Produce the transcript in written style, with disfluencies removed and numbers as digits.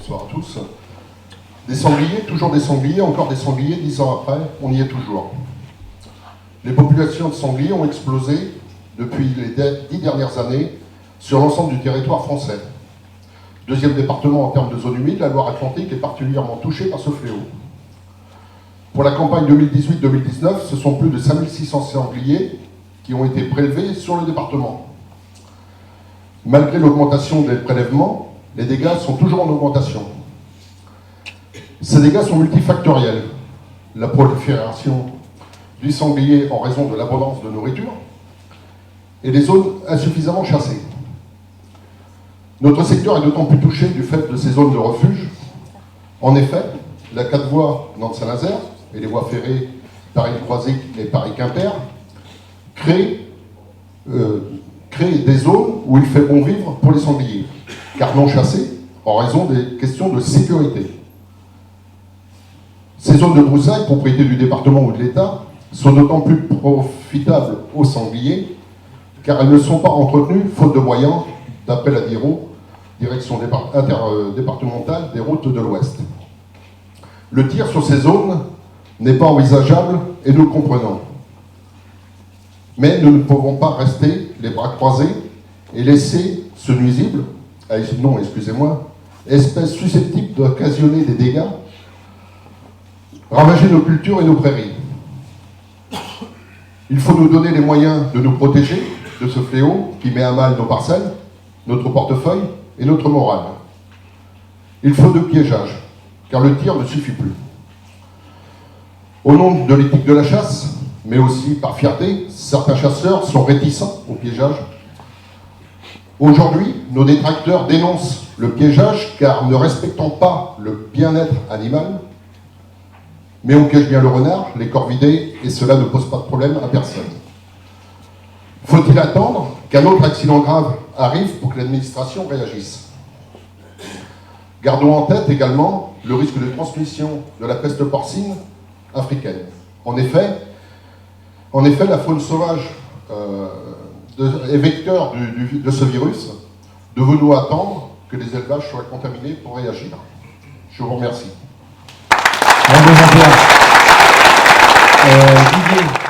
bonsoir à tous. Des sangliers, toujours des sangliers, encore des sangliers, 10 ans après, on y est toujours. Les populations de sangliers ont explosé depuis les 10 dernières années sur l'ensemble du territoire français. Deuxième département en termes de zone humide, la Loire-Atlantique est particulièrement touchée par ce fléau. Pour la campagne 2018-2019, ce sont plus de 5600 sangliers qui ont été prélevés sur le département. Malgré l'augmentation des prélèvements, les dégâts sont toujours en augmentation. Ces dégâts sont multifactoriels. La prolifération du sanglier en raison de l'abondance de nourriture et les zones insuffisamment chassées. Notre secteur est d'autant plus touché du fait de ces zones de refuge. En effet, la 4 voies Nantes-Saint-Nazaire et les voies ferrées Paris-Croisic et Paris-Quimper créent des zones où il fait bon vivre pour les sangliers, car non chassés en raison des questions de sécurité. Ces zones de broussailles, propriété du département ou de l'État, sont d'autant plus profitables aux sangliers, car elles ne sont pas entretenues, faute de moyens, d'appel à DIRO, Direction interdépartementale des routes de l'Ouest. Le tir sur ces zones n'est pas envisageable et nous le comprenons. Mais nous ne pouvons pas rester les bras croisés et laisser ce nuisible, espèce susceptible d'occasionner des dégâts, ravager nos cultures et nos prairies. Il faut nous donner les moyens de nous protéger de ce fléau qui met à mal nos parcelles, notre portefeuille et notre morale. Il faut de piégeage, car le tir ne suffit plus. Au nom de l'éthique de la chasse, mais aussi par fierté, certains chasseurs sont réticents au piégeage. Aujourd'hui, nos détracteurs dénoncent le piégeage car ne respectant pas le bien-être animal, mais on piège bien le renard, les corvidés, et cela ne pose pas de problème à personne. Faut-il attendre qu'un autre accident grave arrive pour que l'administration réagisse? Gardons en tête également le risque de transmission de la peste porcine africaine. En effet, la faune sauvage est vecteur de ce virus. Devons-nous attendre que les élevages soient contaminés pour réagir? Je vous remercie. Bravo Jean-Pierre. Didier.